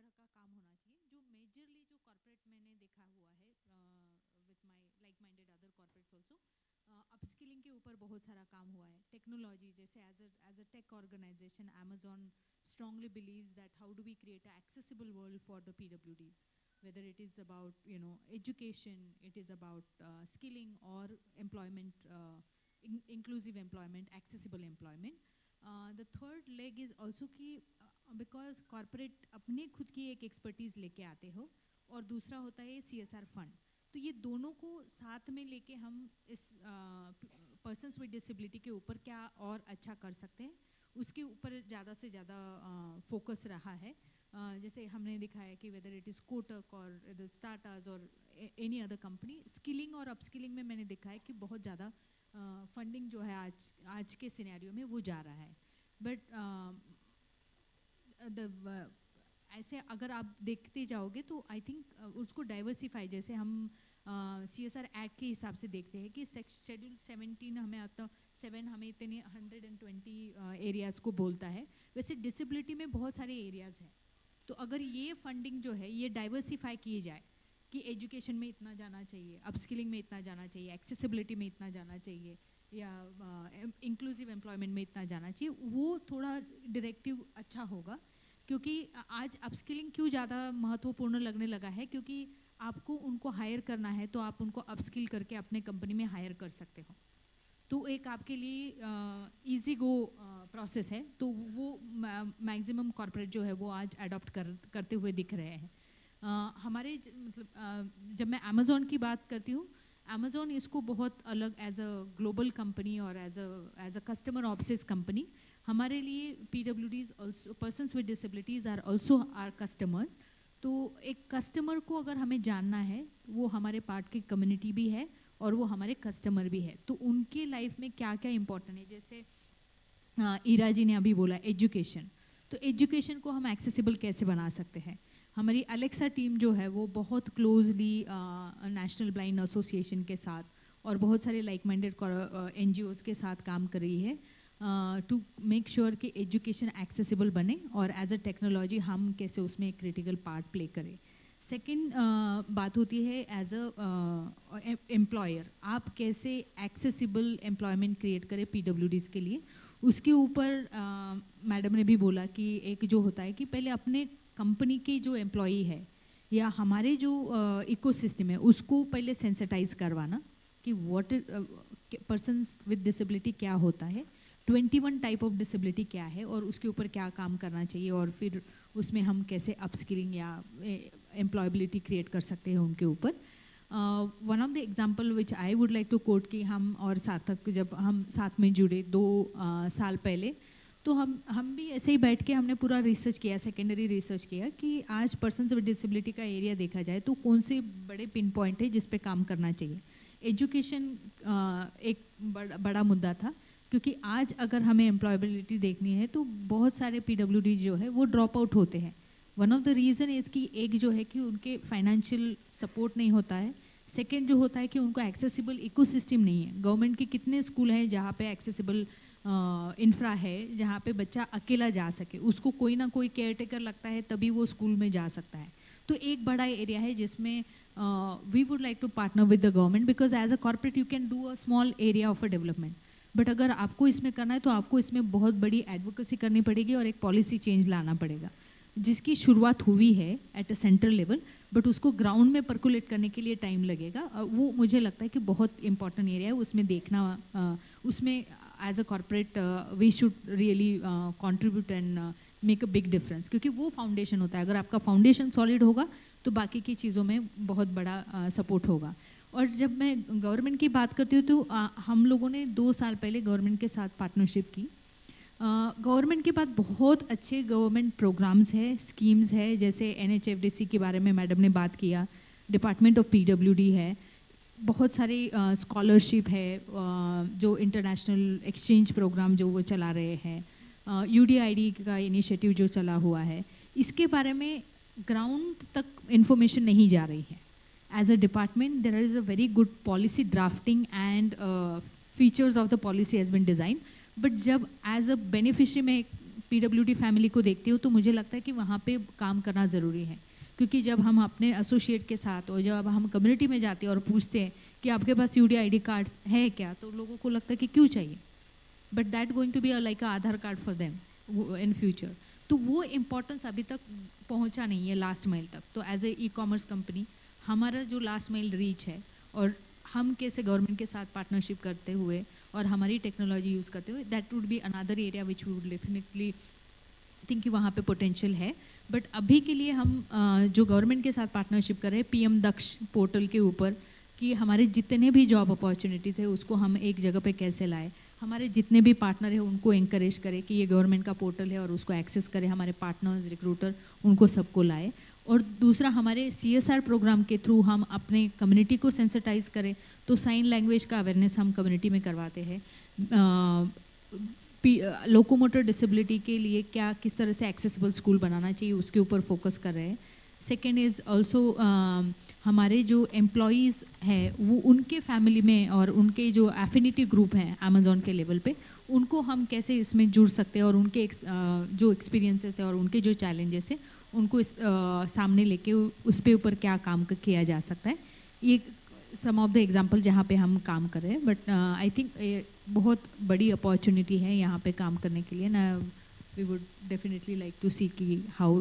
तरह का काम होना चाहिए जो मेजरली जो कॉर्पोरेट मैंने देखा हुआ है with my like minded other corporates also upskilling के ऊपर बहुत सारा काम हुआ है. टेक्नोलॉजी जैसे as a tech organisation Amazon strongly believes that how do we create an accessible world for the PWDs, whether it is about education, it is about skilling or employment, inclusive employment, accessible employment. The third leg is also कि because corporate अपने खुद की एक expertise लेके आते हो और दूसरा होता है CSR फंड. तो ये दोनों को साथ में लेके हम इस पर्सन्स विद डिसेबिलिटी के ऊपर क्या और अच्छा कर सकते हैं उसके ऊपर ज़्यादा से ज़्यादा फोकस रहा है. जैसे हमने दिखाया कि वेदर इट इज़ कोटक और स्टार्टअप्स और एनी अदर कंपनी, स्किलिंग और अपस्किलिंग में मैंने देखा है कि बहुत ज़्यादा फंडिंग जो है आज के सिनेरियो में वो जा रहा है. बट ऐसे अगर आप देखते जाओगे तो आई थिंक उसको डाइवर्सिफाई, जैसे हम CSR एक्ट के हिसाब से देखते हैं कि शेड्यूल 17 हमें आता 7 हमें इतने 120 एरियाज़ को बोलता है. वैसे डिसेबिलिटी में बहुत सारे एरियाज़ हैं. तो अगर ये फंडिंग जो है ये डाइवर्सिफाई किए जाए कि एजुकेशन में इतना जाना चाहिए, अपस्किलिंग में इतना जाना चाहिए, एक्सेसिबिलिटी में इतना जाना चाहिए या इंक्लूसिव एम्प्लॉयमेंट में इतना जाना चाहिए, वो थोड़ा डायरेक्टिव अच्छा होगा. क्योंकि आज अपस्किलिंग क्यों ज़्यादा महत्वपूर्ण लगने लगा है, क्योंकि आपको उनको हायर करना है तो आप उनको अपस्किल करके अपने कंपनी में हायर कर सकते हो. तो एक आपके लिए इजी गो प्रोसेस है. तो वो मैक्सिमम कॉर्पोरेट जो है वो आज अडॉप्ट करते हुए दिख रहे हैं. हमारे मतलब जब मैं Amazon की बात करती हूँ, Amazon इसको बहुत अलग एज अ ग्लोबल कंपनी और as a customer obsess company, हमारे लिए PWDs also persons with disabilities are also our customer. तो एक कस्टमर को अगर हमें जानना है, वो हमारे पार्ट की कम्युनिटी भी है और वो हमारे कस्टमर भी है. तो उनके लाइफ में क्या क्या इम्पोर्टेंट है, जैसे ईरा जी ने अभी बोला एजुकेशन. तो एजुकेशन को हम एक्सेसिबल कैसे बना सकते हैं. हमारी अलेक्सा टीम जो है वो बहुत क्लोजली नेशनल ब्लाइंड एसोसिएशन के साथ और बहुत सारे लाइक माइंडेड NGOs के साथ काम कर रही है टू मेक श्योर कि एजुकेशन एक्सेसिबल बने और एज अ टेक्नोलॉजी हम कैसे उसमें एक क्रिटिकल पार्ट प्ले करें. सेकेंड बात होती है एज अ एम्प्लॉयर, आप कैसे एक्सेसिबल एम्प्लॉयमेंट क्रिएट करें PWDs के लिए. उसके ऊपर मैडम ने भी बोला कि एक जो होता है कि पहले अपने कंपनी के जो एम्प्लॉई है या हमारे जो इकोसिस्टम है उसको पहले सेंसिटाइज करवाना कि व्हाट पर्सन्स विद डिसेबिलिटी क्या होता है, 21 टाइप ऑफ डिसेबिलिटी क्या है और उसके ऊपर क्या काम करना चाहिए और फिर उसमें हम कैसे अपस्किलिंग या एम्प्लॉयबिलिटी क्रिएट कर सकते हैं उनके ऊपर. One of the example which I would like to quote कि हम और सार्थक जब हम साथ में जुड़े 2 साल पहले, तो हम भी ऐसे ही बैठ के हमने पूरा रिसर्च किया, सेकेंडरी रिसर्च किया कि आज पर्सन्स विद डिसेबिलिटी का एरिया देखा जाए तो कौन से बड़े पिन पॉइंट है जिस पे काम करना चाहिए. एजुकेशन एक बड़ा मुद्दा था, क्योंकि आज अगर हमें एम्प्लॉयबिलिटी देखनी है तो बहुत सारे PWD जो है वो ड्रॉप आउट होते हैं. One of the reason is कि एक जो है कि उनके फाइनेंशियल सपोर्ट नहीं होता है. सेकेंड जो होता है कि उनको एक्सेसिबल इकोसिस्टम नहीं है. गवर्नमेंट के कितने स्कूल हैं जहाँ पे एक्सेसिबल इंफ्रा है, जहाँ पे बच्चा अकेला जा सके, उसको कोई ना कोई केयर टेकर लगता है तभी वो स्कूल में जा सकता है. तो एक बड़ा एरिया है जिसमें we would like to partner with the government, because as a corporate you can do a small area of a development. But अगर आपको इसमें करना है तो आपको इसमें बहुत बड़ी एडवोकेसी करनी पड़ेगी और एक पॉलिसी चेंज लाना पड़ेगा, जिसकी शुरुआत हुई है at a central level, but उसको ग्राउंड में परकुलेट करने के लिए टाइम लगेगा. वो मुझे लगता है कि बहुत इंपॉर्टेंट एरिया है, उसमें देखना, उसमें as a corporate we should really contribute and make a big difference, क्योंकि वो फाउंडेशन होता है. अगर आपका फाउंडेशन सॉलिड होगा तो बाकी की चीज़ों में बहुत बड़ा सपोर्ट होगा. और जब मैं गवर्नमेंट की बात करती हूँ तो हम लोगों ने 2 साल पहले गवर्नमेंट के साथ पार्टनरशिप की. गवर्नमेंट के पास बहुत अच्छे गवर्नमेंट प्रोग्राम्स है, स्कीम्स है, जैसे NHFDC के बारे में मैडम ने बात किया, डिपार्टमेंट ऑफ PWD है, बहुत सारी स्कॉलरशिप है, जो इंटरनेशनल एक्सचेंज प्रोग्राम जो वो चला रहे हैं, UDID का इनिशिएटिव जो चला हुआ है, इसके बारे में ग्राउंड तक इंफॉर्मेशन नहीं जा रही है. As a department there is a very good policy drafting and features of the policy has been design, but जब एज अ बेनिफिशरी में PWD फैमिली को देखती हूँ तो मुझे लगता है कि वहाँ पे काम करना ज़रूरी है, क्योंकि जब हम अपने एसोसिएट के साथ और जब हम कम्युनिटी में जाते हैं और पूछते हैं कि आपके पास UDID कार्ड है क्या, तो लोगों को लगता है कि क्यों चाहिए, but that going to be like a Aadhaar card for them in future. तो वो इम्पोर्टेंस अभी तक पहुंचा नहीं है लास्ट माइल तक। तो एज ए ई-कॉमर्स कंपनी हमारा जो लास्ट माइल रीच है और हम कैसे गवर्नमेंट के साथ पार्टनरशिप करते हुए और हमारी टेक्नोलॉजी यूज़ करते हुए, that would be another area which we would definitely think कि वहाँ पे पोटेंशियल है। बट अभी के लिए हम जो गवर्नमेंट के साथ पार्टनरशिप कर रहे हैं PM दक्ष पोर्टल के ऊपर, कि हमारे जितने भी जॉब अपॉर्चुनिटीज़ है उसको हम एक जगह पे कैसे लाए, हमारे जितने भी पार्टनर है उनको एंकरेज करें कि ये गवर्नमेंट का पोर्टल है और उसको एक्सेस करें, हमारे पार्टनर्स रिक्रूटर उनको सबको लाए। और दूसरा, हमारे CSR प्रोग्राम के थ्रू हम अपने कम्युनिटी को सेंसिटाइज करें, तो साइन लैंग्वेज का अवेयरनेस हम कम्युनिटी में करवाते हैं। लोकोमोटर डिसेबिलिटी के लिए क्या किस तरह से एक्सेसिबल स्कूल बनाना चाहिए उसके ऊपर फोकस कर रहे हैं। सेकेंड इज़ ऑल्सो हमारे जो एम्प्लॉयज़ हैं वो उनके फैमिली में और उनके जो एफिनिटी ग्रुप हैं अमेज़ॉन के लेवल पे, उनको हम कैसे इसमें जुड़ सकते हैं और उनके जो एक्सपीरियंसेस है और उनके जो चैलेंजेस है उनको सामने लेके उस पे ऊपर क्या काम किया जा सकता है। ये सम ऑफ द एग्जांपल जहाँ पे हम काम कर रहे हैं। बट आई थिंक बहुत बड़ी अपॉर्चुनिटी है यहाँ पे काम करने के लिए ना। We would definitely like to see कि हाउ